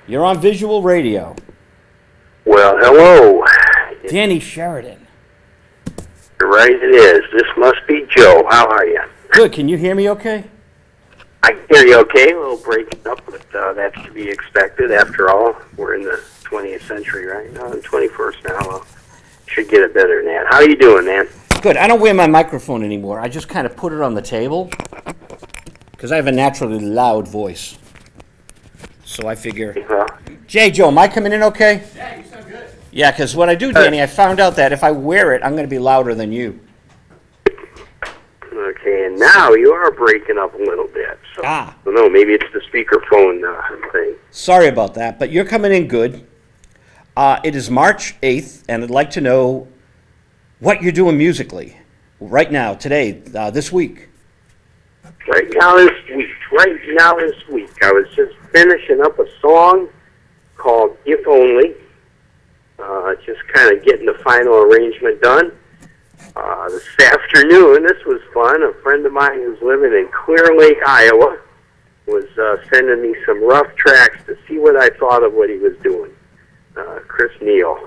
You're on visual radio. Well, hello. Danny Sheridan. You're right, it is. This must be Joe. How are you? Good. Can you hear me okay? I can hear you okay. A little breaking up, but that's to be expected. After all, we're in the 20th century right now, and 21st now. Should get it better than that. How are you doing, man? Good. I don't wear my microphone anymore. I just kind of put it on the table because I have a naturally loud voice. So I figure, Joe, am I coming in okay? Yeah, you sound good. Yeah, because what I do, Danny, I found out that if I wear it, I'm going to be louder than you. Okay, and now you are breaking up a little bit. So, I don't know, maybe it's the speakerphone thing. Sorry about that, but you're coming in good. It is March 8th, and I'd like to know what you're doing musically right now, today, this week. Right now this week, I was just finishing up a song called If Only. Just kind of getting the final arrangement done. This afternoon, this was fun. A friend of mine who's living in Clear Lake, Iowa, was sending me some rough tracks to see what I thought of what he was doing. Chris Neal,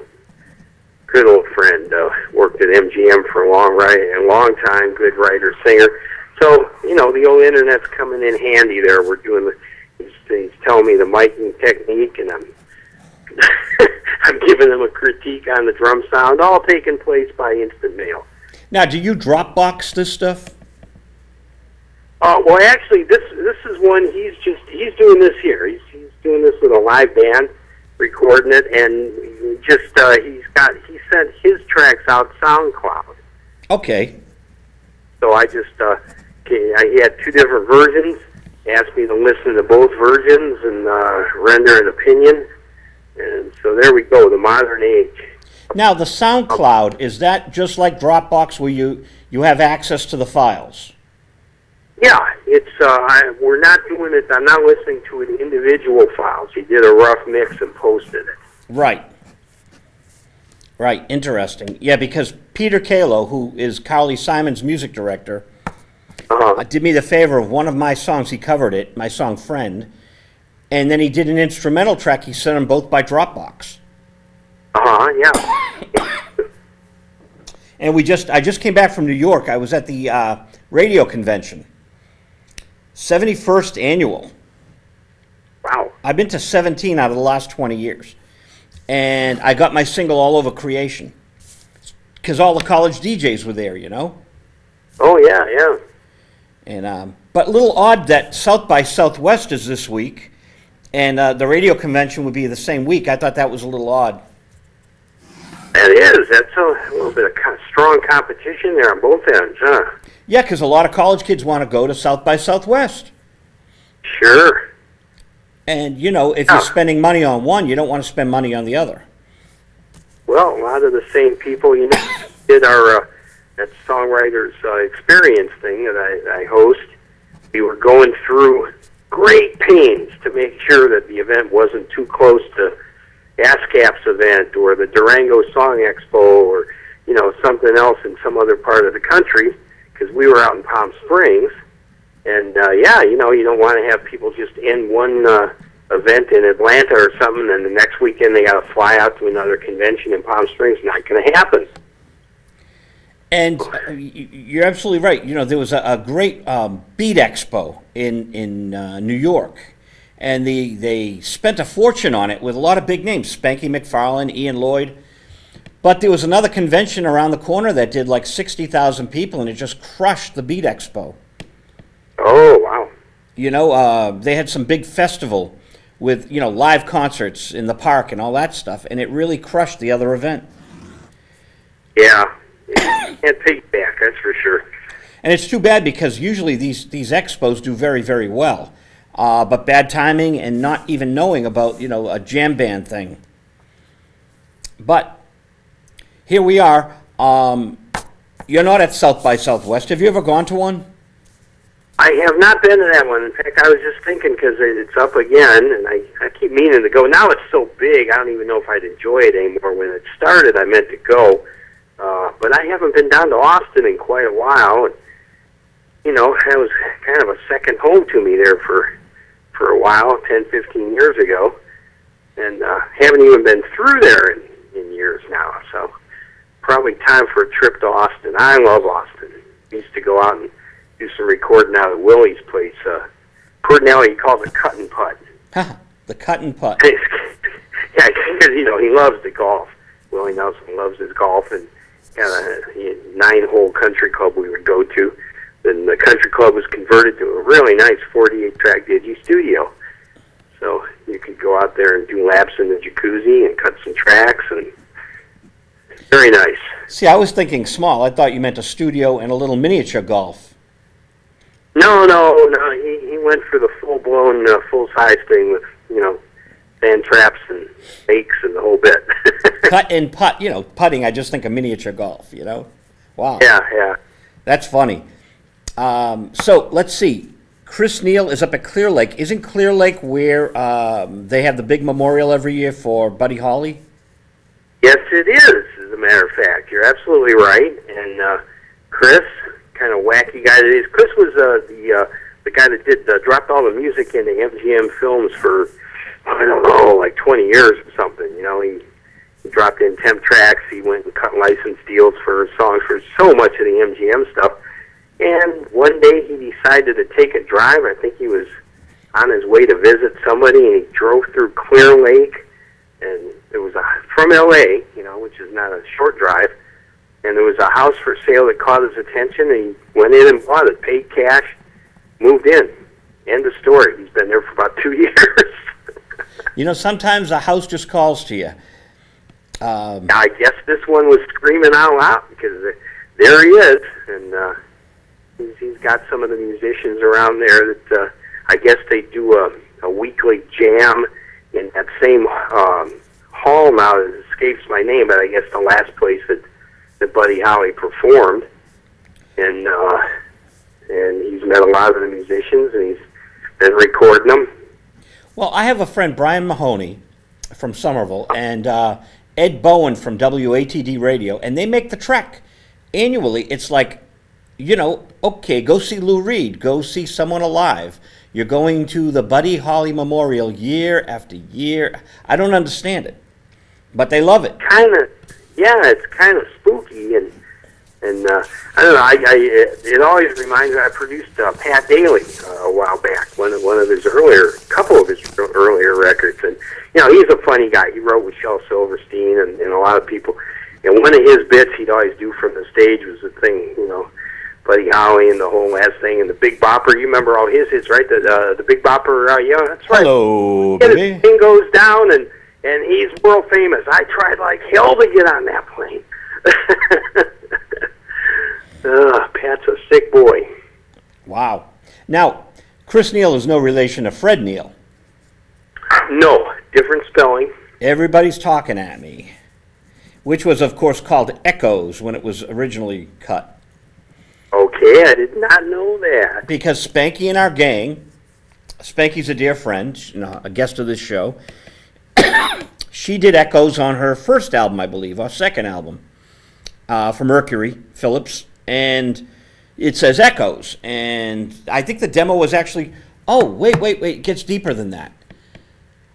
good old friend, worked at MGM for a long time, good writer, singer. So, you know, the old internet's coming in handy there. We're doing he's telling me the miking technique, and I'm giving him a critique on the drum sound, all taking place by instant mail. Now, do you Dropbox this stuff? Well, actually, this is one he's doing this here. He's doing this with a live band, recording it, and he sent his tracks out SoundCloud. Okay. So I just he had two different versions. Asked me to listen to both versions and render an opinion. And so there we go, the modern age. Now, the SoundCloud, is that just like Dropbox where you have access to the files? Yeah, it's we're not doing it. I'm not listening to it individual files. He did a rough mix and posted it. Right. Right, interesting. Yeah, because Peter Kalo, who is Carly Simon's music director, did me the favor of one of my songs. He covered it, my song Friend, and then he did an instrumental track. He sent them both by Dropbox. Yeah. And I just came back from New York. I was at the radio convention, 71st annual. Wow. I've been to 17 out of the last 20 years. And I got my single all over creation because all the college DJs were there, you know? Oh, yeah, yeah. And but a little odd that South by Southwest is this week, and the radio convention would be the same week. I thought that was a little odd. That is. That's a little bit of strong competition there on both ends, huh? Yeah, because a lot of college kids want to go to South by Southwest. Sure. And, you know, if you're spending money on one, you don't want to spend money on the other. Well, a lot of the same people, you know, did our that songwriters experience thing that I host. We were going through great pains to make sure that the event wasn't too close to ASCAP's event or the Durango Song Expo or, you know, something else in some other part of the country, because we were out in Palm Springs. And, yeah, you know, you don't want to have people just end one event in Atlanta or something, and the next weekend they got to fly out to another convention in Palm Springs. Not going to happen. And you're absolutely right. You know, there was a great Beat Expo in New York, and they spent a fortune on it with a lot of big names, Spanky McFarlane, Ian Lloyd. But there was another convention around the corner that did like 60,000 people, and it just crushed the Beat Expo. Oh, wow. You know, they had some big festival with, you know, live concerts in the park and all that stuff, and it really crushed the other event. Yeah. Can't take back, that's for sure. And it's too bad because usually these expos do very, very well. But bad timing and not even knowing about, you know, a jam band thing. But here we are. You're not at South by Southwest. Have you ever gone to one? I have not been to that one. In fact, I was just thinking because it's up again, and I keep meaning to go. Now it's so big, I don't even know if I'd enjoy it anymore. When it started, I meant to go. But I haven't been down to Austin in quite a while. And, you know, that was kind of a second home to me there for a while, 10, 15 years ago. and haven't even been through there in years now. So probably time for a trip to Austin. I love Austin. We used to go out and do some recording out at Willie's place. McNally, he calls it cut and putt. The cut and putt. Yeah, because, you know, he loves the golf. Willie Nelson loves his golf, and got a 9-hole country club we would go to. Then the country club was converted to a really nice 48-track digi studio. So you could go out there and do laps in the jacuzzi and cut some tracks, and very nice. See, I was thinking small. I thought you meant a studio and a little miniature golf. No. He went for the full-blown, full-size thing with, you know, sand traps and stakes and the whole bit. Cut and putt. You know, putting, I just think of miniature golf, you know? Wow. Yeah. That's funny. So, let's see. Chris Neal is up at Clear Lake. Isn't Clear Lake where they have the big memorial every year for Buddy Holly? Yes, it is, as a matter of fact. You're absolutely right. And Chris, kind of wacky guy that is. Chris was the guy that did dropped all the music into MGM films for, I don't know, like 20 years or something. You know, he dropped in temp tracks. He went and cut license deals for songs for so much of the MGM stuff. And one day he decided to take a drive. I think he was on his way to visit somebody, and he drove through Clear Lake. And there was from L.A., you know, which is not a short drive. And there was a house for sale that caught his attention, and he went in and bought it, paid cash, moved in. End of story. He's been there for about 2 years. You know, sometimes a house just calls to you. I guess this one was screaming out loud because there he is, and he's got some of the musicians around there that I guess they do a weekly jam in that same hall now. It escapes my name, but I guess the last place that Buddy Holly performed, and he's met a lot of the musicians, and he's been recording them. Well, I have a friend, Brian Mahoney, from Somerville, and Ed Bowen from WATD Radio, and they make the trek annually. It's like, you know, okay, go see Lou Reed, go see someone alive. You're going to the Buddy Holly Memorial year after year. I don't understand it, but they love it. It's kind of spooky, and I don't know. It always reminds me. I produced Pat Daly a while back, couple of his earlier records, and you know, he's a funny guy. He wrote with Shel Silverstein and a lot of people. And one of his bits he'd always do from the stage was the thing, you know, Buddy Holly and the whole last thing, and the Big Bopper. You remember all his hits, right? The Big Bopper. Yeah, that's right. Hello, baby. His thing goes down, and he's world famous. I tried like hell to get on that plane. Pat's a sick boy. Wow. Now, Chris Neal is no relation to Fred Neal. No, different spelling. Everybody's talking at me. Which was, of course, called Echoes when it was originally cut. Okay, I did not know that. Because Spanky and our gang, Spanky's a dear friend, you know, a guest of this show, she did Echoes on her first album, I believe, or second album, for Mercury, Phillips, and it says Echoes. And I think the demo was actually, oh, wait, it gets deeper than that.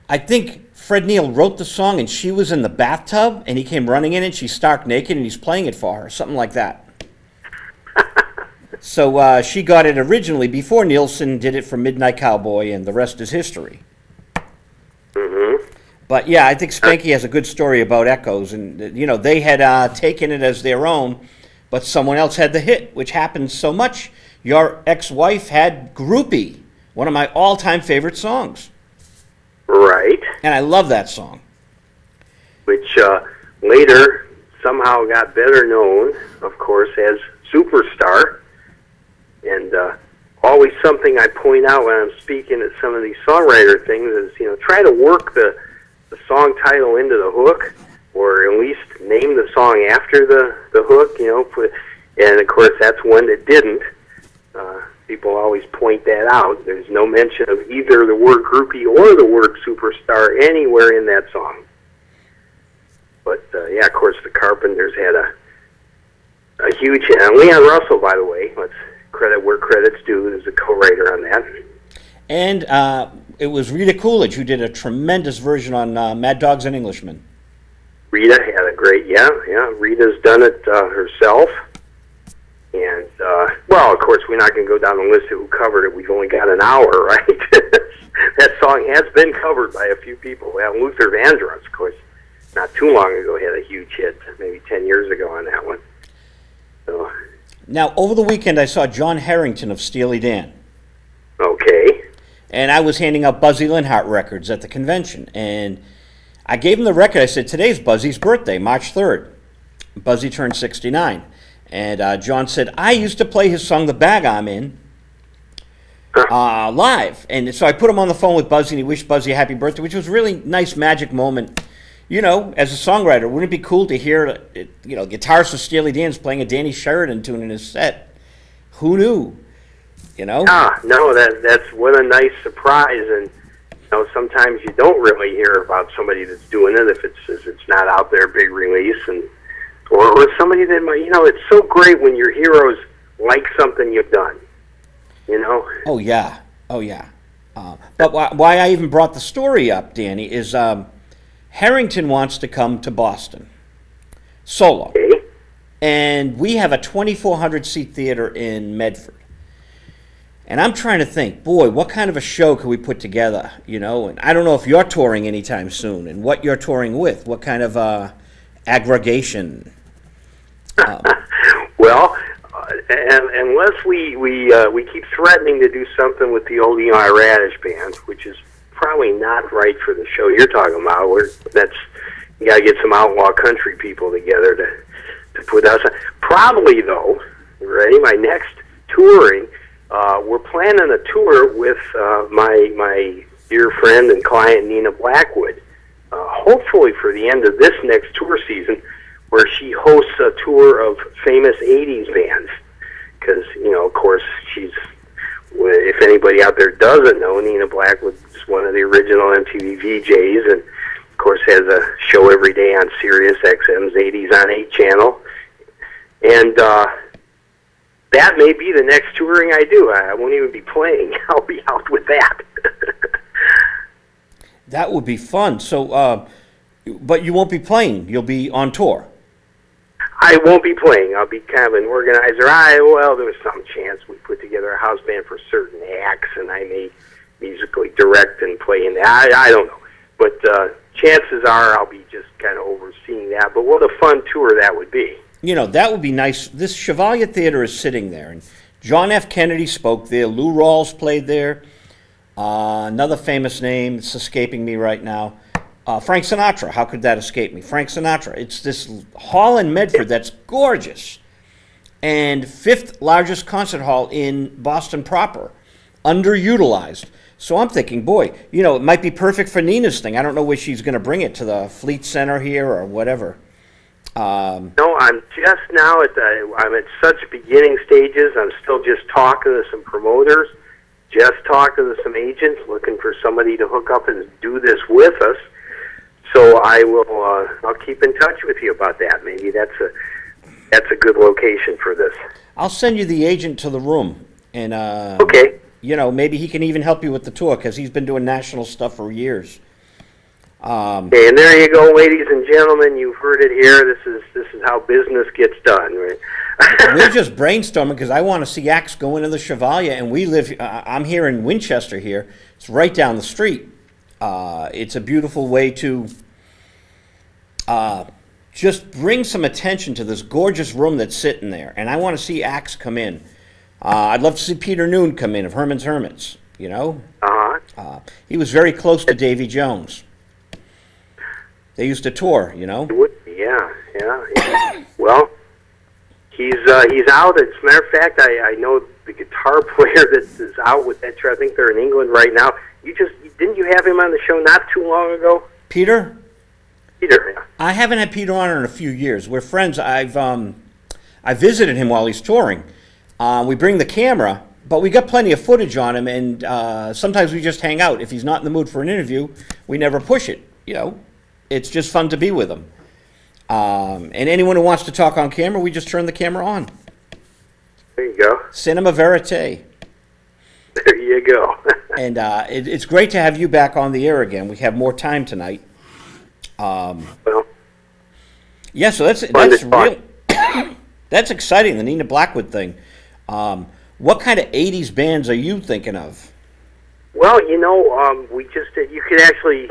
I think Fred Neal wrote the song, and she was in the bathtub, and he came running in, and she's stark naked, and he's playing it for her, something like that. So she got it originally before Nielsen did it for Midnight Cowboy, and the rest is history. Mm-hmm. But yeah, I think Spanky has a good story about Echoes, and you know, they had taken it as their own, but someone else had the hit, which happens so much. Your ex-wife had Groupie, one of my all-time favorite songs. Right. And I love that song. Which later somehow got better known, of course, as Superstar. And always something I point out when I'm speaking at some of these songwriter things is, you know, try to work the song title into the hook, or at least name the song after the hook, you know. And, of course, that's one that didn't. People always point that out. There's no mention of either the word groupie or the word superstar anywhere in that song. But, yeah, of course, the Carpenters had a huge hit. And Leon Russell, by the way, let's credit where credit's due, is a co-writer on that. And it was Rita Coolidge who did a tremendous version on Mad Dogs and Englishmen. Rita had a great, yeah. Rita's done it herself. And, well, of course, we're not going to go down the list of who covered it. We've only got an hour, right? That song has been covered by a few people. Well, Luther Vandross, of course, not too long ago had a huge hit, maybe 10 years ago on that one. So. Now, over the weekend, I saw John Harrington of Steely Dan. Okay. And I was handing out Buzzy Linhart records at the convention. And I gave him the record. I said, today's Buzzy's birthday, March 3rd. Buzzy turned 69. And John said, I used to play his song, The Bag I'm In, live. And so I put him on the phone with Buzzy, and he wished Buzzy a happy birthday, which was a really nice magic moment. You know, as a songwriter, wouldn't it be cool to hear, you know, guitarist of Steely Dan's playing a Danny Sheridan tune in his set? Who knew? You know? No, that's what a nice surprise. And, you know, sometimes you don't really hear about somebody that's doing it if it's not out there, big release. And or somebody that might, you know, it's so great when your heroes like something you've done, you know? Oh, yeah. But why I even brought the story up, Danny, is Harrington wants to come to Boston solo. Okay. And we have a 2,400-seat theater in Medford. And I'm trying to think, boy, what kind of a show could we put together, you know? And I don't know if you're touring anytime soon and what you're touring with, what kind of aggregation. Well, unless we keep threatening to do something with the old Eli Radish band, which is probably not right for the show you're talking about. You got to get some outlaw country people together to put us on. Probably though, ready? My next touring, we're planning a tour with my dear friend and client Nina Blackwood. Hopefully for the end of this next tour season, where she hosts a tour of famous 80s bands. Because, you know, of course, if anybody out there doesn't know, Nina Blackwood is one of the original MTV VJs, and, of course, has a show every day on Sirius XM's 80s on 8 channel. And that may be the next touring I do. I won't even be playing. I'll be out with that. That would be fun. So, but you won't be playing. You'll be on tour. I won't be playing. I'll be kind of an organizer. Well, there was some chance we put together a house band for certain acts, and I may musically direct and play in that. I don't know. But chances are I'll be just kind of overseeing that. But what a fun tour that would be. You know, that would be nice. This Chevalier Theater is sitting there, and John F. Kennedy spoke there. Lou Rawls played there. Another famous name, it's escaping me right now. Frank Sinatra. How could that escape me? Frank Sinatra. It's this hall in Medford that's gorgeous. And 5th largest concert hall in Boston proper. Underutilized. So I'm thinking, boy, you know, it might be perfect for Nina's thing. I don't know where she's going to bring it, to the Fleet Center here or whatever. No, I'm just now I'm at such beginning stages. I'm still just talking to some promoters, just talking to some agents, looking for somebody to hook up and do this with us. So I'll keep in touch with you about that. Maybe that's a good location for this. I'll send you the agent to the room, and okay. You know, maybe he can even help you with the tour, because he's been doing national stuff for years. Okay, and there you go, ladies and gentlemen. You've heard it here. This is how business gets done, right? We're just brainstorming because I want to see acts go into the Chevalier, and we live. I'm here in Winchester. Here, it's right down the street. It's a beautiful way to just bring some attention to this gorgeous room that's sitting there. And I want to see acts come in. I'd love to see Peter Noon come in of Herman's Hermits, you know. He was very close to Davy Jones. They used to tour, you know. Yeah. Well, he's out. As a matter of fact, I know the guitar player that is out with that tour. I think they're in England right now. Didn't you have him on the show not too long ago? Peter? Peter, yeah. I haven't had Peter on in a few years. We're friends. I visited him while he's touring. We bring the camera, but we got plenty of footage on him, and sometimes we just hang out. If he's not in the mood for an interview, we never push it. You know, it's just fun to be with him. And anyone who wants to talk on camera, we just turn the camera on. There you go. Cinema verite. There you go. And it's great to have you back on the air again. We have more time tonight. Well, yeah, so that's real. That's exciting, the Nina Blackwood thing. What kind of 80s bands are you thinking of? Well, we just did. You could actually,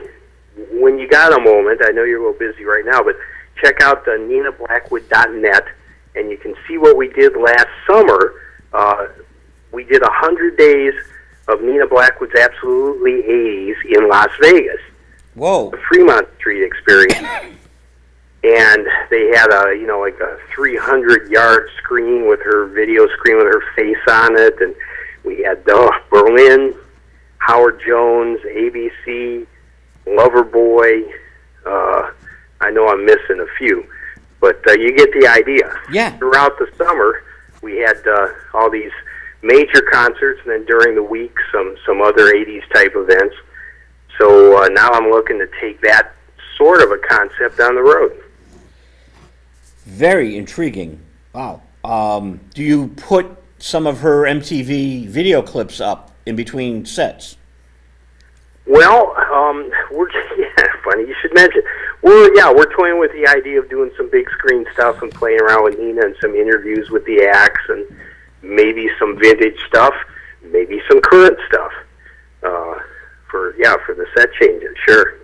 when you got a moment, I know you're a little busy right now, but check out the ninablackwood.net, and you can see what we did last summer. We did 100 days of Nina Blackwood's Absolutely 80s in Las Vegas. Whoa. The Fremont Street experience. And they had like a 300-yard screen with her video screen with her face on it, and we had Berlin, Howard Jones, ABC, Loverboy. I know I'm missing a few, but you get the idea. Yeah. Throughout the summer, we had all these major concerts, and then during the week, some other 80s type events. So now I'm looking to take that sort of a concept down the road. Very intriguing. Wow. Do you put some of her MTV video clips up in between sets? Well, funny you should mention. We're toying with the idea of doing some big screen stuff and playing around with Nina and some interviews with the acts and maybe some vintage stuff, maybe some current stuff for the set changes. Sure.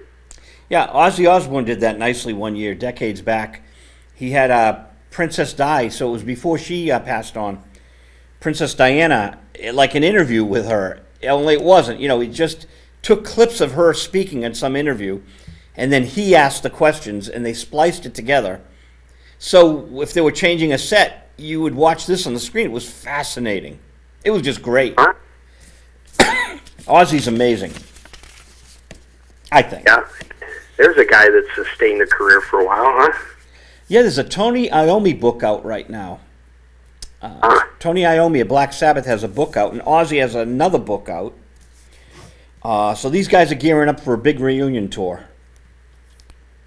Yeah, Ozzy Osbourne did that nicely one year, decades back. He had Princess Di, so it was before she passed on. Princess Diana, like an interview with her. Only it wasn't. He just took clips of her speaking in some interview, and then he asked the questions, and they spliced it together. So if they were changing a set, you would watch this on the screen. It was fascinating. It was just great. Huh? Ozzy's amazing, I think. Yeah. There's a guy that sustained a career for a while, huh? Yeah, there's a Tony Iommi book out right now. Tony Iommi of Black Sabbath has a book out, and Ozzy has another book out. So these guys are gearing up for a big reunion tour.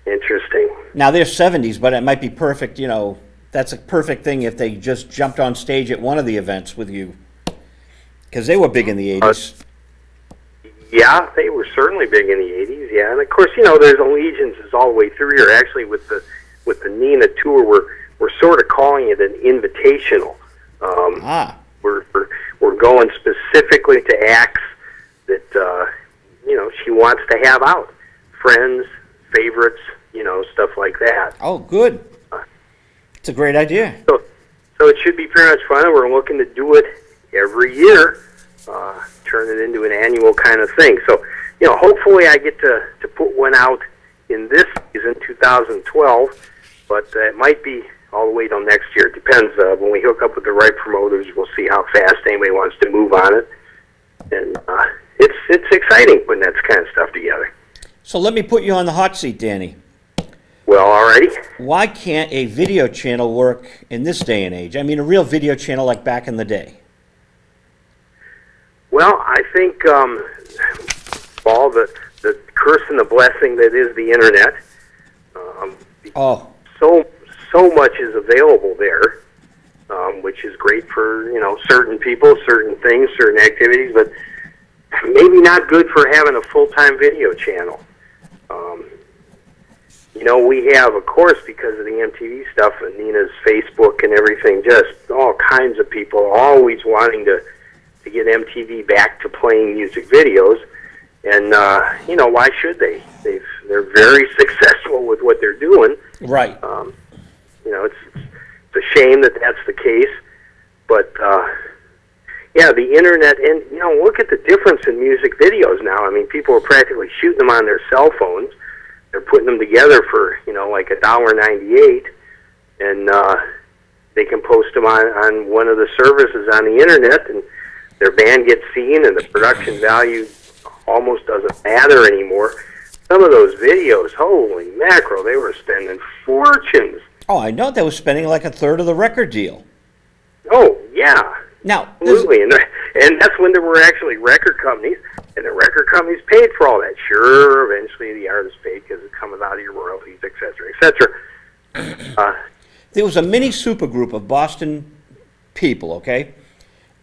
Interesting. Now, they're 70s, but it might be perfect, that's a perfect thing if they just jumped on stage at one of the events with you. Because they were big in the 80s. Yeah, they were certainly big in the 80s, yeah. And, of course, there's allegiances all the way through here. Actually, with the Nina tour, we're sort of calling it an invitational. We're going specifically to acts that, she wants to have out. Friends, favorites, stuff like that. Oh, good. It's a great idea. So it should be pretty much fun. We're looking to do it every year, turn it into an annual kind of thing. So, hopefully I get to put one out in this season, 2012, but it might be all the way till next year. It depends. When we hook up with the right promoters, we'll see how fast anybody wants to move on it. And it's exciting putting that kind of stuff together. So let me put you on the hot seat, Danny. Well, alrighty. Why can't a video channel work in this day and age? I mean, a real video channel like back in the day. Well, I think all the curse and the blessing that is the internet. So much is available there, which is great for certain people, certain things, certain activities, but maybe not good for having a full-time video channel. We have, of course, because of the MTV stuff and Nina's Facebook and everything, just all kinds of people always wanting to get MTV back to playing music videos. And, why should they? They're very successful with what they're doing. Right. It's a shame that that's the case. But, the internet, and, look at the difference in music videos now. I mean, people are practically shooting them on their cell phones. They're putting them together for, like $1.98, and they can post them on one of the services on the internet, and their band gets seen, and the production value almost doesn't matter anymore. Some of those videos, holy mackerel, they were spending fortunes. Oh, I know. They were spending like a third of the record deal. Oh, yeah. Now, absolutely, and that's when there were actually record companies, and the record companies paid for all that. Sure, eventually the artist paid because it's coming out of your royalties, et cetera, et cetera. There was a mini supergroup of Boston people, okay?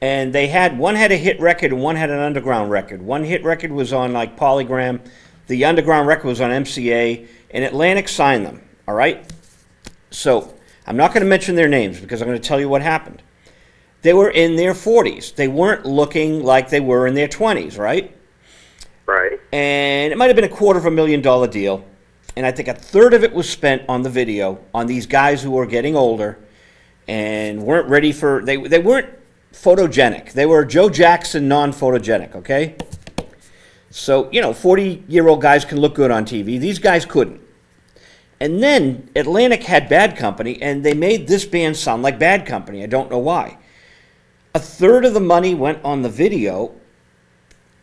And they had, one had a hit record and one had an underground record. One hit record was on like Polygram, the underground record was on MCA, and Atlantic signed them, all right? So I'm not going to mention their names because I'm going to tell you what happened. They were in their 40s. They weren't looking like they were in their 20s, right? Right. And it might have been $250,000 deal. And I think a third of it was spent on the video, on these guys who were getting older and weren't ready for, they weren't photogenic. They were Joe Jackson non-photogenic, okay? So, you know, 40-year-old guys can look good on TV. These guys couldn't. And then Atlantic had Bad Company, and they made this band sound like Bad Company. I don't know why. A third of the money went on the video,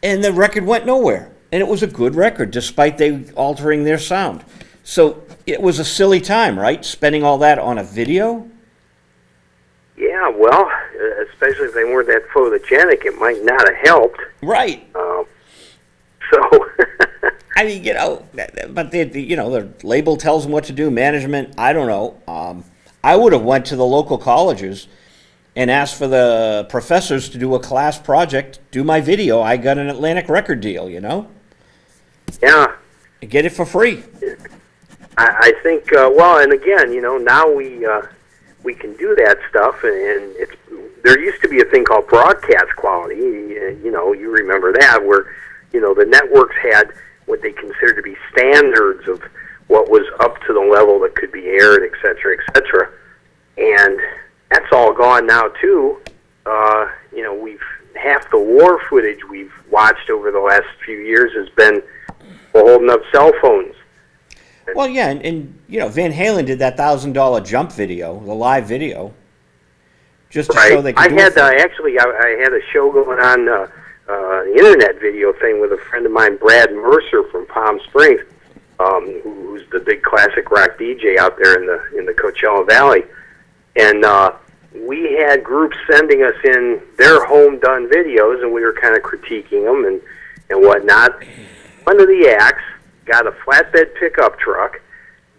and the record went nowhere. And it was a good record, despite they altering their sound. So it was a silly time, right? Spending all that on a video? Yeah, well, especially if they weren't that photogenic, it might not have helped. Right. So... I mean, you know, but you know, the label tells them what to do. Management, I don't know. I would have went to the local colleges and asked for the professors to do a class project, do my video. I got an Atlantic record deal, you know. Yeah. Get it for free. I think. Well, and again, you know, now we can do that stuff, and it's there used to be a thing called broadcast quality. You know, you remember that, where you know the networks had what they considered to be standards of what was up to the level that could be aired, et cetera, et cetera. And that's all gone now, too. You know, half the war footage we've watched over the last few years has been holding up cell phones. Well, yeah, and you know, Van Halen did that $1,000 jump video, the live video, just to show they could do it. Actually, I had a show going on, an internet video thing with a friend of mine, Brad Mercer from Palm Springs, who's the big classic rock DJ out there in the Coachella Valley, and we had groups sending us in their home done videos, and we were kind of critiquing them and whatnot. One of the acts got a flatbed pickup truck,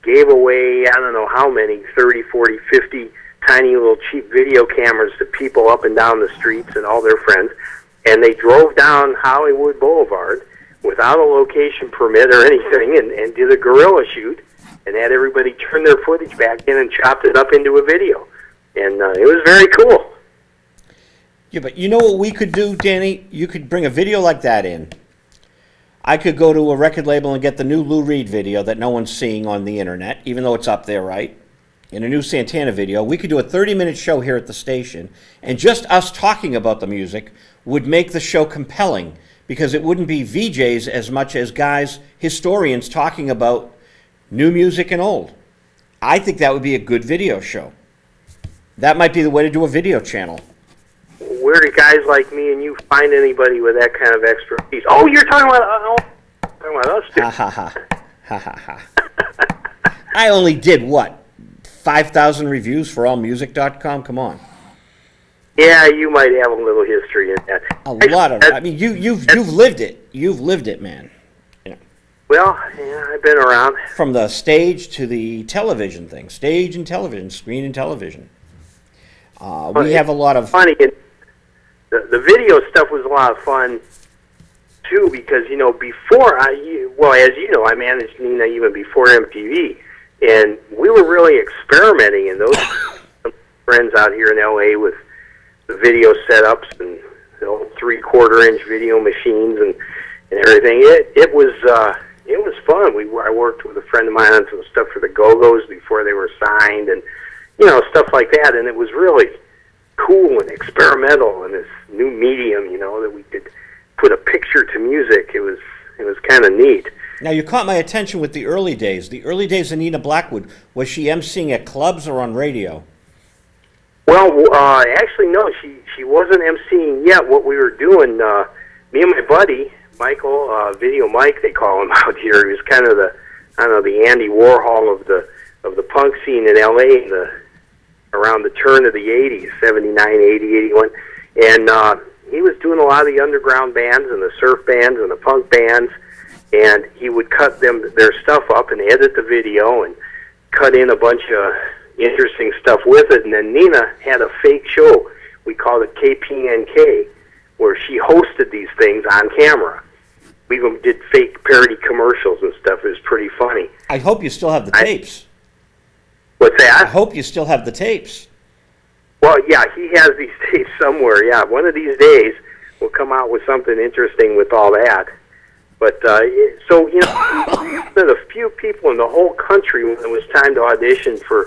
gave away I don't know how many 30, 40, 50 tiny little cheap video cameras to people up and down the streets and all their friends. And they drove down Hollywood Boulevard without a location permit or anything and did a guerrilla shoot and had everybody turn their footage back in and chopped it up into a video. And it was very cool. Yeah, but you know what we could do, Danny? You could bring a video like that in. I could go to a record label and get the new Lou Reed video that no one's seeing on the internet, even though it's up there, right? In a new Santana video. We could do a 30-minute show here at the station, and just us talking about the music would make the show compelling, because it wouldn't be VJs as much as guys, historians, talking about new music and old. I think that would be a good video show. That might be the way to do a video channel. Where do guys like me and you find anybody with that kind of expertise? Oh, you're talking about us too. Ha ha ha. Ha ha ha. I only did, what, 5,000 reviews for allmusic.com? Come on. Yeah, you might have a little history in that. A lot of it. I mean, you've lived it. You've lived it, man. You know. Well, yeah, I've been around. From the stage to the television thing. Stage and television, screen and television. We have a lot of... Funny, the video stuff was a lot of fun, too, because, you know, before as you know, I managed Nina even before MTV, and we were really experimenting, and those friends out here in L.A. with the video setups and the old 3/4-inch video machines and everything. It was fun. I worked with a friend of mine on some stuff for the Go-Go's before they were signed, and you know, stuff like that. And it was really cool and experimental in this new medium. You know, that we could put a picture to music. It was kind of neat. Now, you caught my attention with the early days. The early days of Nina Blackwood. Was she emceeing at clubs or on radio? Well, actually, no. She wasn't emceeing yet. What we were doing, me and my buddy Michael, Video Mike, they call him out here. He was kind of the Andy Warhol of the punk scene in L.A. Around the turn of the '80s, '79, '80, '81, and he was doing a lot of the underground bands and the surf bands and the punk bands, and he would cut their stuff up and edit the video and cut in a bunch of interesting stuff with it. And then Nina had a fake show We called it KPNK, where she hosted these things on camera. We even did fake parody commercials and stuff. It was pretty funny. I hope you still have the tapes. What's that? I hope you still have the tapes. Well, yeah, he has these tapes somewhere. Yeah, one of these days we'll come out with something interesting with all that. But, so, you know, one of the few people in the whole country when it was time to audition for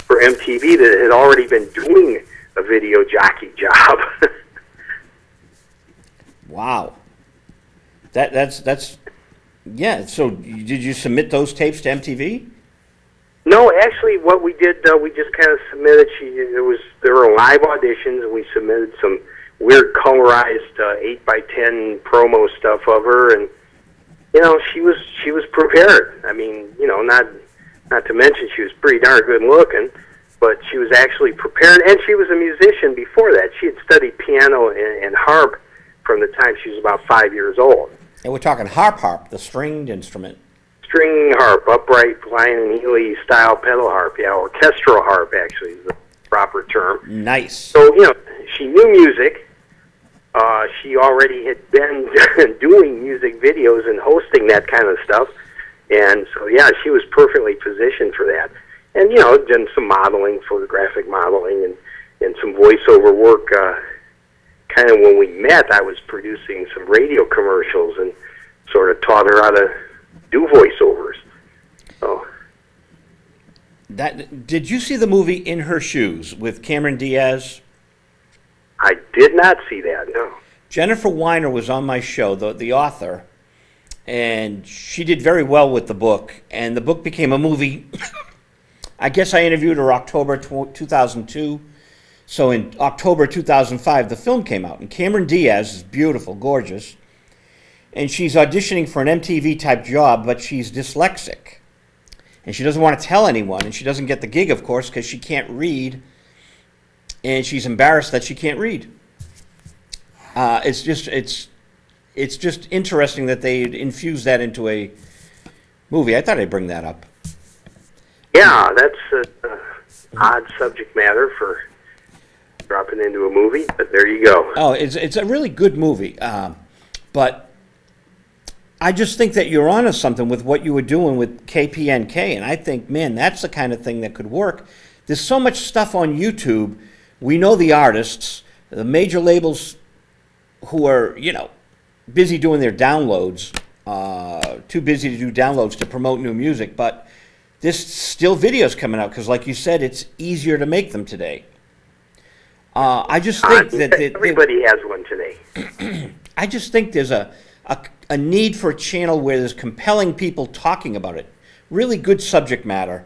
MTV that had already been doing a video jockey job. Wow. That's yeah. So did you submit those tapes to MTV? No, actually, what we did, we just kind of submitted. There were live auditions, and we submitted some weird colorized 8x10 promo stuff of her, and you know, she was prepared. I mean, you know, not to mention she was pretty darn good looking, but she was actually prepared, and she was a musician before that. She had studied piano and harp from the time she was about 5 years old. And we're talking harp, the stringed instrument. String harp, upright, Lion and Healy style pedal harp, yeah, orchestral harp actually is the proper term. Nice. So, you know, she knew music. She already had been doing music videos and hosting that kind of stuff. And so, yeah, she was perfectly positioned for that. And, you know, done some modeling, photographic modeling, and some voiceover work. Kind of when we met, I was producing some radio commercials and sort of taught her how to do voiceovers. So, did you see the movie In Her Shoes with Cameron Diaz? I did not see that, no. Jennifer Weiner was on my show, the author, and she did very well with the book, and the book became a movie. I guess I interviewed her October 2002, so in October 2005, the film came out, and Cameron Diaz is beautiful, gorgeous, and she's auditioning for an MTV-type job, but she's dyslexic, and she doesn't want to tell anyone, and she doesn't get the gig, of course, because she can't read, and she's embarrassed that she can't read. It's just interesting that they infused that into a movie. I thought I'd bring that up. Yeah, that's an odd subject matter for dropping into a movie, but there you go. Oh, it's a really good movie, but I just think that you're onto something with what you were doing with KPNK, and I think, man, that's the kind of thing that could work. There's so much stuff on YouTube. We know the artists, the major labels who are, you know, busy doing their downloads, too busy to do downloads to promote new music, but there's still videos coming out because, like you said, it's easier to make them today. I just think that everybody has one today. I just think there's a need for a channel where there's compelling people talking about it, really good subject matter.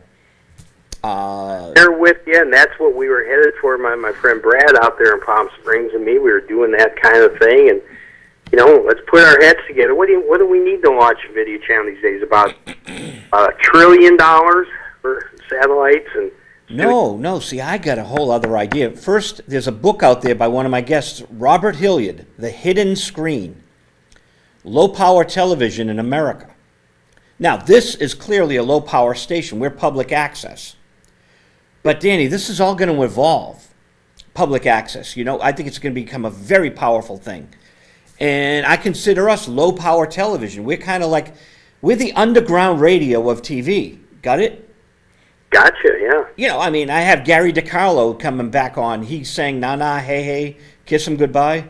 They're with you, and that's what we were headed for. My friend Brad out there in Palm Springs and me, we were doing that kind of thing, and you know, let's put our heads together. What do we need to launch a video channel these days? About $1 trillion for satellites and. No. See, I got a whole other idea. First, there's a book out there by one of my guests, Robert Hilliard, The Hidden Screen, Low-Power Television in America. Now, this is clearly a low-power station. We're public access. But, Danny, this is all going to evolve, public access. You know, I think it's going to become a very powerful thing. And I consider us low-power television. We're kind of like, we're the underground radio of TV. Got it? Gotcha, yeah. You know, I mean, I have Gary DiCarlo coming back on. He's saying, nah, nah, hey, hey, kiss him goodbye.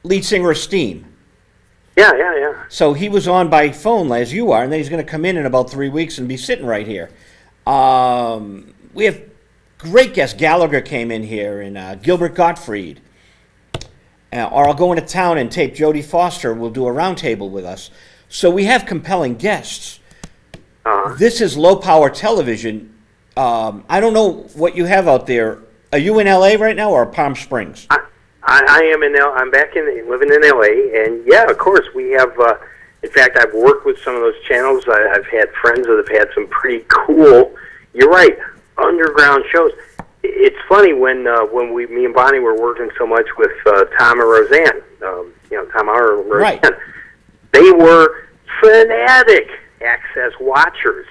Lead singer of Steam. Yeah. So he was on by phone, as you are, and then he's going to come in about 3 weeks and be sitting right here. We have great guests. Gallagher came in here, and Gilbert Gottfried. Or I'll go into town and tape. Jodie Foster will do a roundtable with us. So we have compelling guests. This is low-power television. I don't know what you have out there. Are you in L.A. right now or Palm Springs? I am in I'm back living in L.A. And yeah, of course we have. In fact, I've worked with some of those channels. I've had friends that have had some pretty cool. You're right, underground shows. It's funny when me and Bonnie were working so much with Tom and Roseanne. Tom and Roseanne. Right. They were fanatic access watchers.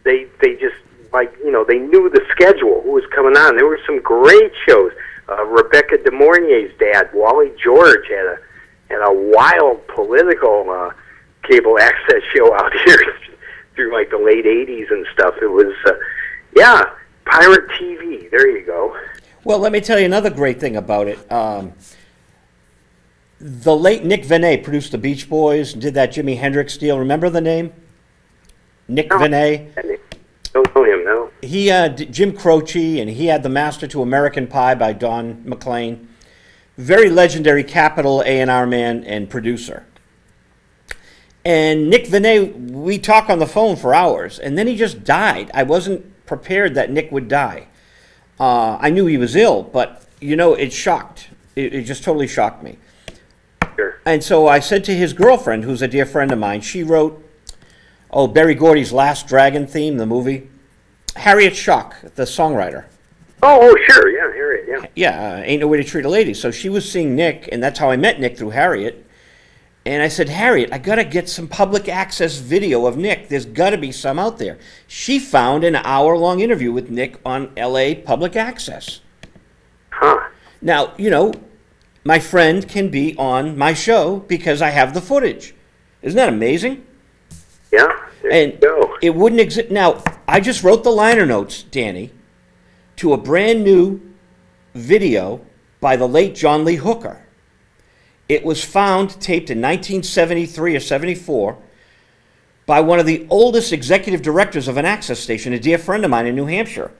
They just, like, they knew the schedule, who was coming on. There were some great shows. Rebecca De Mornay's dad, Wally George, had a wild political cable access show out here through like the late 80s and stuff. It was, pirate TV. There you go. Well, let me tell you another great thing about it. The late Nick Venet produced the Beach Boys and did that Jimi Hendrix deal. Remember the name? Nick Venet? Don't know him, no. He had Jim Croce, and he had The Master to American Pie by Don McLean. Very legendary Capitol A&R man and producer. And Nick Venet, we talk on the phone for hours, and then he just died. I wasn't prepared that Nick would die. I knew he was ill, but, you know, it shocked. It just totally shocked me. Sure. And so I said to his girlfriend, who's a dear friend of mine, she wrote, Berry Gordy's Last Dragon theme, the movie. Harriet Schock, the songwriter. Oh, sure, yeah, Harriet, yeah. Yeah, Ain't No Way to Treat a Lady. So she was seeing Nick, and that's how I met Nick, through Harriet. And I said, Harriet, I got to get some public access video of Nick. There's got to be some out there. She found an hour-long interview with Nick on LA Public Access. Huh. Now, you know, my friend can be on my show because I have the footage. Isn't that amazing? Yeah, there you go. It wouldn't exist. Now, I just wrote the liner notes, Danny, to a brand new video by the late John Lee Hooker. It was found, taped in 1973 or 74, by one of the oldest executive directors of an access station, a dear friend of mine in New Hampshire.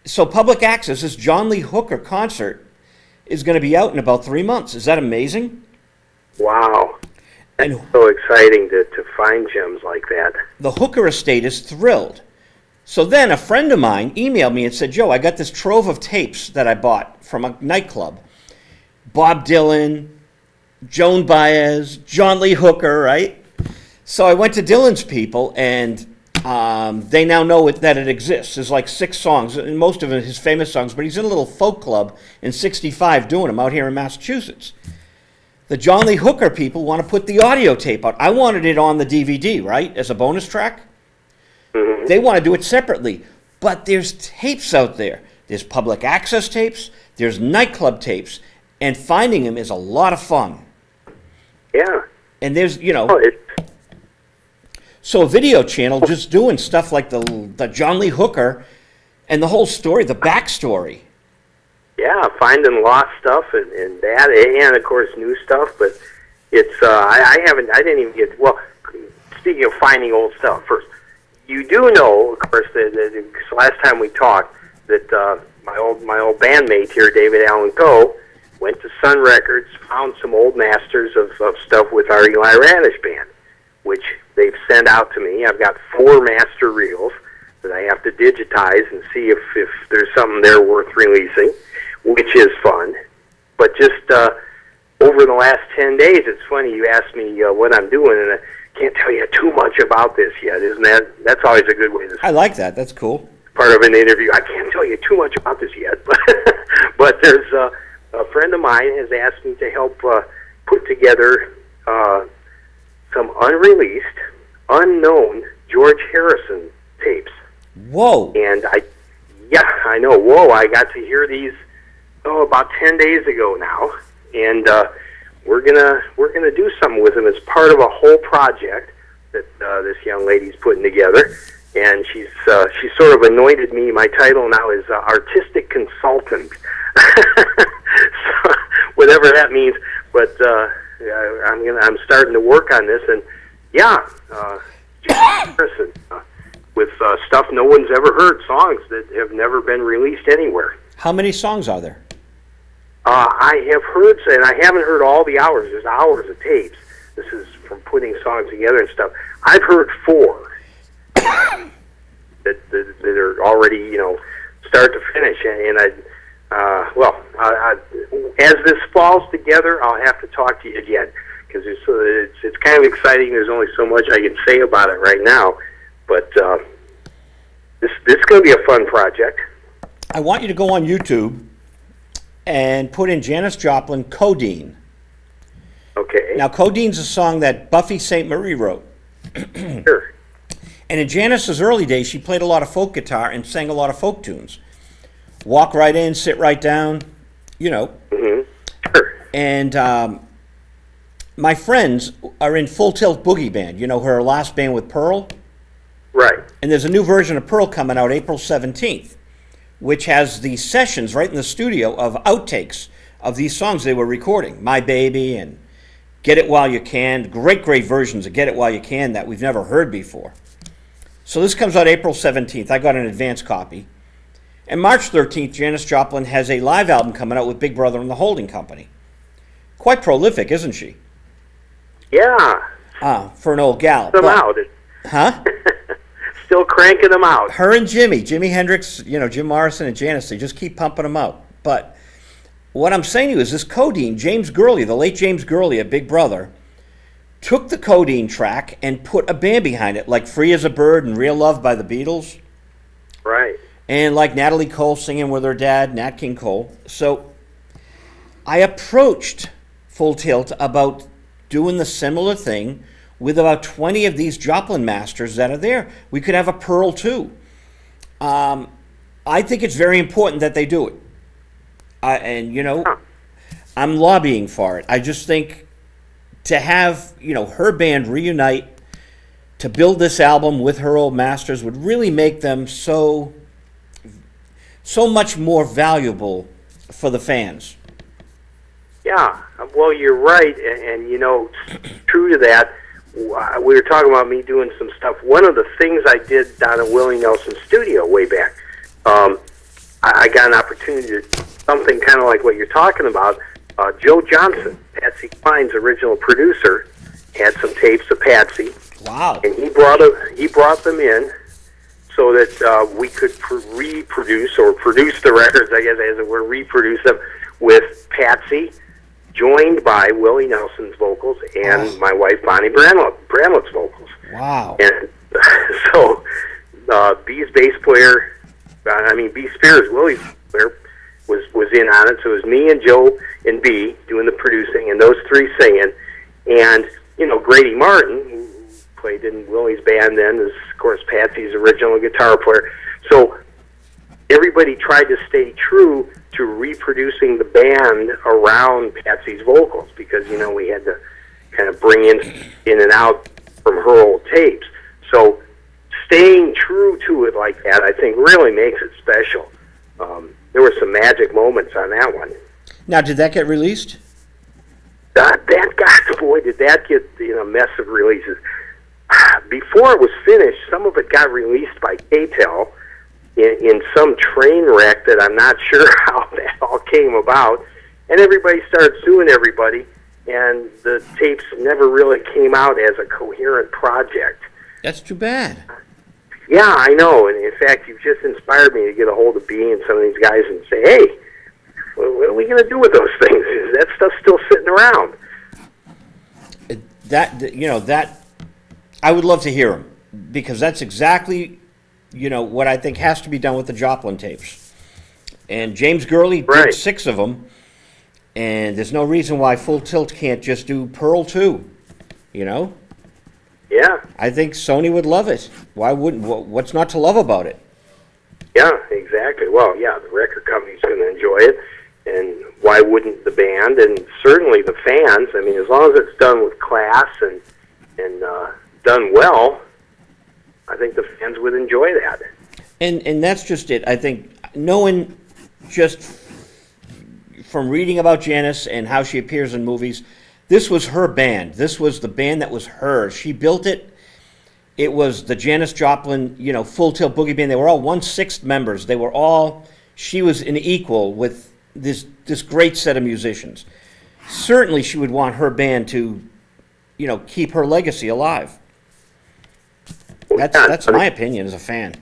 So public access, this John Lee Hooker concert, is going to be out in about 3 months. Is that amazing? Wow. That's so exciting to find gems like that. The Hooker estate is thrilled. So then a friend of mine emailed me and said, Joe, I got this trove of tapes that I bought from a nightclub. Bob Dylan, Joan Baez, John Lee Hooker, right? So I went to Dylan's people, and they now know that it exists. There's like 6 songs, and most of it his famous songs, but he's in a little folk club in 65 doing them out here in Massachusetts. The John Lee Hooker people want to put the audio tape out. I wanted it on the DVD, right, as a bonus track. Mm-hmm. They want to do it separately, but there's tapes out there. There's public access tapes, there's nightclub tapes, and finding them is a lot of fun. Yeah. And there's, you know, so a video channel just doing stuff like the John Lee Hooker and the whole story, the backstory. Yeah, finding lost stuff and that, and of course new stuff. But it's I didn't even get. Well, speaking of finding old stuff, first, you do know, of course, that last time we talked that my old bandmate here, David Allen Coe, went to Sun Records, found some old masters of stuff with our Eli Radish band, which they've sent out to me. I've got 4 master reels that I have to digitize and see if there's something there worth releasing, which is fun. But just over the last 10 days, it's funny, you asked me what I'm doing, and I can't tell you too much about this yet. Isn't that's always a good way to I like that. That's cool. Part of an interview. I can't tell you too much about this yet, but there's a friend of mine has asked me to help put together some unreleased, unknown George Harrison tapes. Whoa! And I know. Whoa! I got to hear these about 10 days ago now, and we're gonna do something with them as part of a whole project that this young lady's putting together. And she's sort of anointed me. My title now is artistic consultant. So, whatever that means, but I'm starting to work on this, and Harrison, with stuff no one's ever heard, songs that have never been released anywhere. How many songs are there? I have heard, and I haven't heard all the hours. There's hours of tapes. This is from putting songs together and stuff. I've heard 4 that are already, you know, start to finish, and as this falls together, I'll have to talk to you again, because it's kind of exciting. There's only so much I can say about it right now, but this is going to be a fun project. I want you to go on YouTube and put in Janis Joplin, Codeine. Okay. Now, Codeine's a song that Buffy St. Marie wrote. Sure. And in Janis's early days, she played a lot of folk guitar and sang a lot of folk tunes. Walk Right In, Sit Right Down. you know. Sure. And my friends are in Full Tilt Boogie Band, you know, her last band with Pearl. Right. And there's a new version of Pearl coming out April 17th, which has the sessions right in the studio of outtakes of these songs they were recording. My Baby and Get It While You Can. Great, great versions of Get It While You Can that we've never heard before. So this comes out April 17th. I got an advance copy. And March 13th, Janis Joplin has a live album coming out with Big Brother and the Holding Company. Quite prolific, isn't she? Yeah. For an old gal. Them out. Huh? Still cranking them out. Her and Jimi Hendrix, you know, Jim Morrison and Janis, they just keep pumping them out. But what I'm saying to you is this Codeine, James Gurley, the late James Gurley at Big Brother, took the Codeine track and put a band behind it, like Free as a Bird and Real Love by the Beatles. Right. And like Natalie Cole singing with her dad, Nat King Cole. So I approached Full Tilt about doing the similar thing with about 20 of these Joplin masters that are there. We could have a Pearl too. I think it's very important that they do it. And, you know, I'm lobbying for it. I just think to have, you know, her band reunite to build this album with her old masters would really make them so much more valuable for the fans. Yeah, well, you're right, and you know, true to that, we were talking about me doing some stuff. One of the things I did down at Willie Nelson's studio way back, I got an opportunity to something kind of like what you're talking about. Joe Johnson, Patsy Cline's original producer, had some tapes of Patsy. Wow! And he brought them in so that we could reproduce or produce the records, I guess, as it were, reproduce them with Patsy, joined by Willie Nelson's vocals and my wife Bonnie Bramlett's vocals. Wow! And so B's bass player, B Spears, Willie's player, was in on it. So it was me and Joe and B doing the producing, and those three singing. And you know, Grady Martin, who played in Willie's band then, is of course Patsy's original guitar player. So everybody tried to stay true to reproducing the band around Patsy's vocals, because you know we had to kind of bring in and out from her old tapes. So staying true to it like that, I think, really makes it special. There were some magic moments on that one. Now, did that get released? That got, boy, did that get in a mess of releases. Before it was finished, some of it got released by KTEL in some train wreck that I'm not sure how that all came about. And everybody started suing everybody, and the tapes never really came out as a coherent project. That's too bad. Yeah, I know. And in fact, you've just inspired me to get a hold of B and some of these guys and say, hey, what are we going to do with those things? Is that stuff still sitting around? That I would love to hear them, because that's exactly, you know, what I think has to be done with the Joplin tapes. And James Gurley did 6 of them, and there's no reason why Full Tilt can't just do Pearl 2, you know? Yeah. I think Sony would love it. Why wouldn't? What's not to love about it? Yeah, exactly. Well, yeah, the record company's going to enjoy it, and why wouldn't the band, and certainly the fans? I mean, as long as it's done with class and done well, I think the fans would enjoy that. And that's just it. I think knowing just from reading about Janis and how she appears in movies, this was her band. This was the band that was hers. She built it. It was the Janis Joplin, you know, Full Tilt Boogie Band. They were all 1/6 members. They were all, she was an equal with this great set of musicians. Certainly she would want her band to, you know, keep her legacy alive. That's my opinion as a fan.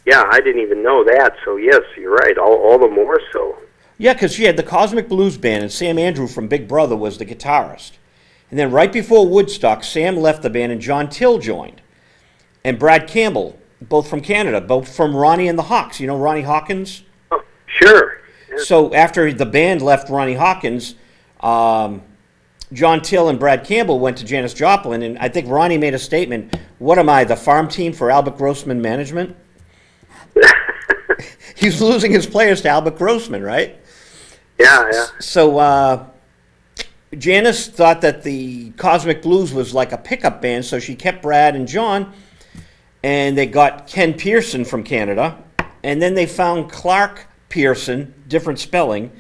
Yeah, I didn't even know that. So yes, you're right. All the more so. Yeah, because she had the Cosmic Blues Band, and Sam Andrew from Big Brother was the guitarist. And then right before Woodstock, Sam left the band and John Till joined. And Brad Campbell, both from Canada, both from Ronnie and the Hawks. You know Ronnie Hawkins? Oh, sure. Yeah. So after the band left Ronnie Hawkins, John Till and Brad Campbell went to Janis Joplin, and I think Ronnie made a statement, what am I, the farm team for Albert Grossman Management? He's losing his players to Albert Grossman, right? Yeah, yeah. So Janice thought that the Cosmic Blues was like a pickup band, so she kept Brad and John, and they got Ken Pearson from Canada, and then they found Clark Pearson, different spelling,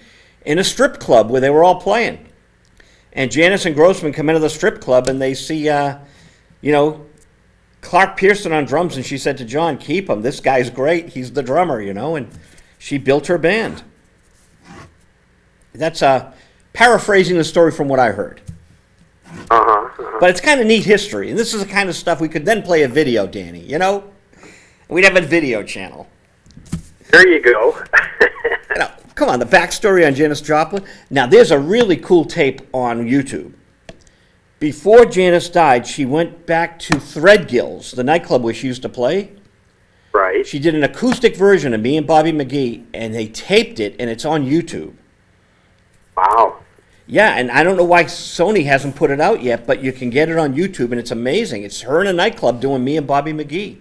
in a strip club where they were all playing. And Janice and Grossman come into the strip club, and they see, you know, Clark Pearson on drums, and she said to John, keep him. This guy's great. He's the drummer, you know, and she built her band. That's paraphrasing the story from what I heard. But it's kind of neat history, and this is the kind of stuff we could then play a video, Danny, you know? We'd have a video channel. There you go. Now, come on, the backstory on Janis Joplin. Now, there's a really cool tape on YouTube. Before Janis died, she went back to Threadgill's, the nightclub where she used to play. Right. She did an acoustic version of Me and Bobby McGee, and they taped it, and it's on YouTube. Wow. Yeah, and I don't know why Sony hasn't put it out yet, but you can get it on YouTube, and it's amazing. It's her in a nightclub doing Me and Bobby McGee.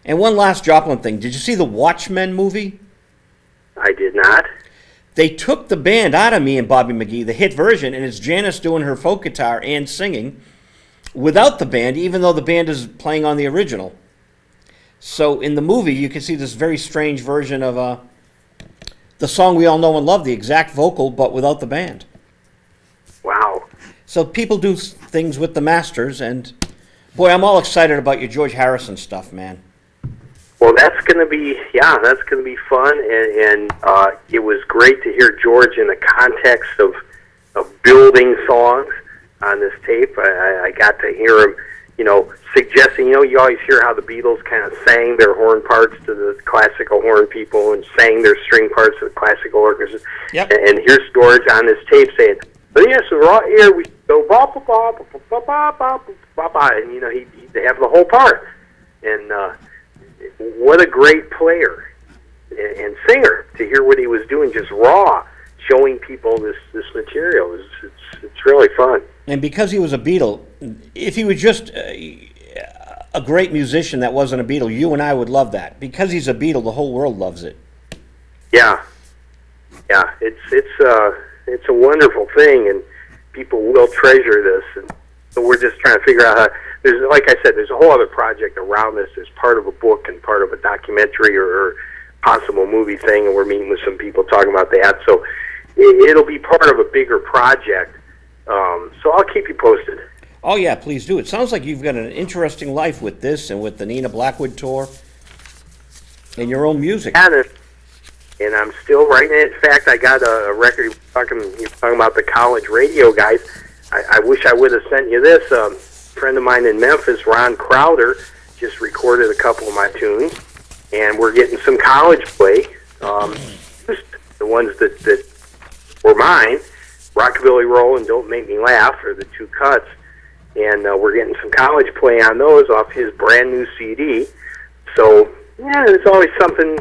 And one last Joplin thing. Did you see the Watchmen movie? I did not. They took the band out of Me and Bobby McGee, the hit version, and it's Janis doing her folk guitar and singing without the band, even though the band is playing on the original. So in the movie, you can see this very strange version of the song we all know and love, the exact vocal, but without the band. Wow. So people do things with the masters, and boy, I'm all excited about your George Harrison stuff, man. Well, that's going to be, yeah, that's going to be fun, and it was great to hear George in the context of building songs on this tape. I got to hear him, you know, suggesting, you know, you always hear how the Beatles kind of sang their horn parts to the classical horn people and sang their string parts to the classical orchestras. Yep. And here's George on this tape saying, "But yes, we're all here, we go ba ba ba ba ba ba ba ba ba," and you know, they have the whole part. And what a great player and singer to hear what he was doing, just raw, showing people this material. It's really fun. And because he was a Beatle, if he was just a great musician that wasn't a Beatle, you and I would love that. Because he's a Beatle, the whole world loves it. Yeah, yeah, it's a wonderful thing, and people will treasure this. And so we're just trying to figure out how. There's, like I said, there's a whole other project around this. There's part of a book and part of a documentary or possible movie thing, and we're meeting with some people talking about that. So it'll be part of a bigger project. So I'll keep you posted. Oh, yeah, please do. It sounds like you've got an interesting life with this and with the Nina Blackwood tour and your own music. And I'm still writing it. In fact, I got a record. He was talking about the college radio guys. I wish I would have sent you this. A friend of mine in Memphis, Ron Crowder, just recorded a couple of my tunes, and we're getting some college play. Just the ones that were mine, Rockabilly Roll and Don't Make Me Laugh are the two cuts, and we're getting some college play on those off his brand new CD. So yeah, there's always something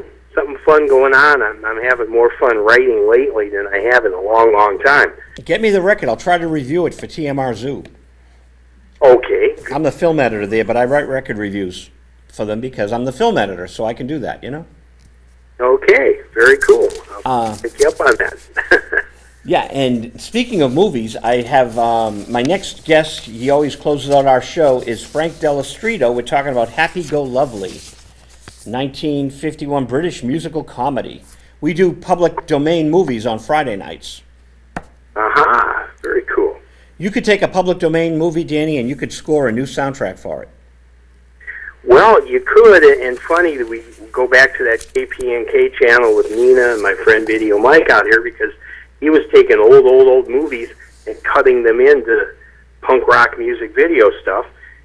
fun going on. I'm having more fun writing lately than I have in a long, long time. Get me the record. I'll try to review it for TMR Zoo. Okay. I'm the film editor there, but I write record reviews for them because I'm the film editor, so I can do that, you know? Okay, very cool. I'll pick you up on that. Yeah, and speaking of movies, I have my next guest, he always closes out our show, is Frank Dell'Estrito. We're talking about Happy Go Lovely, 1951 British musical comedy. We do public domain movies on Friday nights. Very cool. You could take a public domain movie, Danny, and you could score a new soundtrack for it. Well, you could, and funny that we go back to that KPNK channel with Nina and my friend Video Mike out here, because he was taking old movies and cutting them into punk rock music video stuff.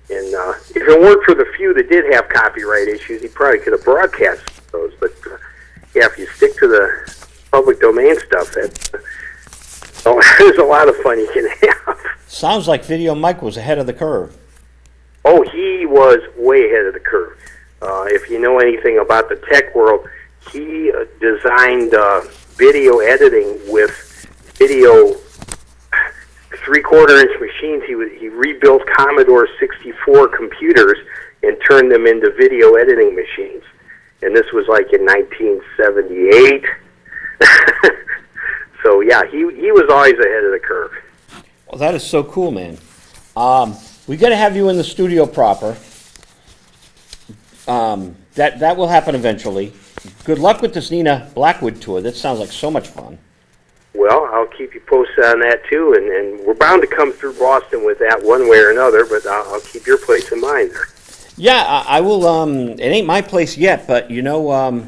And if it weren't for the few that did have copyright issues, he probably could have broadcast those. But yeah, if you stick to the public domain stuff, there's a lot of fun you can have. Sounds like Video Mike was ahead of the curve. Oh, he was way ahead of the curve. If you know anything about the tech world, he designed video editing with video 3/4-inch machines. He rebuilt Commodore 64 computers and turned them into video editing machines. And this was like in 1978. So yeah, he was always ahead of the curve. Well, that is so cool, man. We got to have you in the studio proper. That will happen eventually. Good luck with this Nina Blackwood tour. That sounds like so much fun. Well, I'll keep you posted on that too, and we're bound to come through Boston with that one way or another. But I'll keep your place in mind there. Yeah, I will. It ain't my place yet, but you know,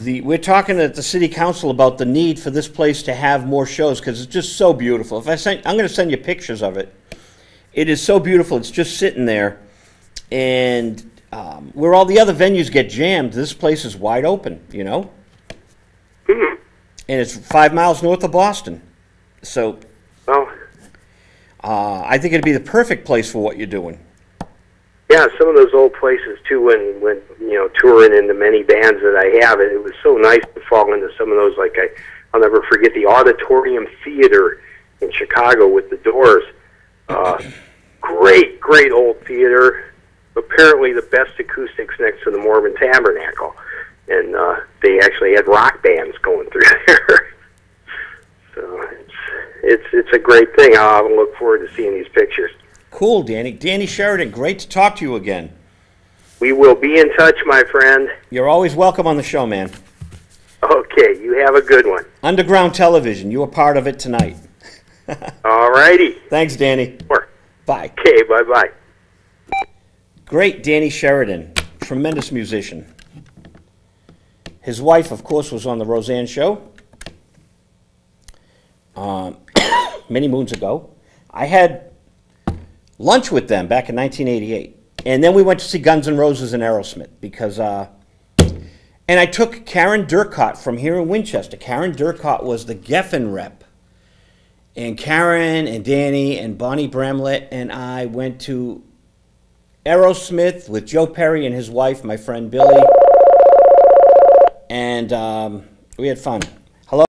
we're talking at the city council about the need for this place to have more shows because it's just so beautiful. I'm going to send you pictures of it. It is so beautiful. It's just sitting there, and where all the other venues get jammed, this place is wide open. You know. Hmm. And it's 5 miles north of Boston. So well, I think it'd be the perfect place for what you're doing. Yeah, some of those old places too. When you know, touring in the many bands that I have, it was so nice to fall into some of those. Like I'll never forget the Auditorium Theater in Chicago with the Doors. Great old theater. Apparently the best acoustics next to the Mormon Tabernacle. And they actually had rock bands going through there. So it's a great thing. I'll look forward to seeing these pictures. Cool, Danny. Danny Sheridan, great to talk to you again. We will be in touch, my friend. You're always welcome on the show, man. Okay, you have a good one. Underground Television, you were part of it tonight. All righty. Thanks, Danny. Sure. Bye. Okay, bye-bye. Great Danny Sheridan, tremendous musician. His wife, of course, was on the Roseanne show many moons ago. I had lunch with them back in 1988. And then we went to see Guns N' Roses and Aerosmith because, and I took Karen Durkot from here in Winchester. Karen Durkot was the Geffen rep. And Karen and Danny and Bonnie Bramlett and I went to Aerosmith with Joe Perry and his wife, my friend Billy. And we had fun.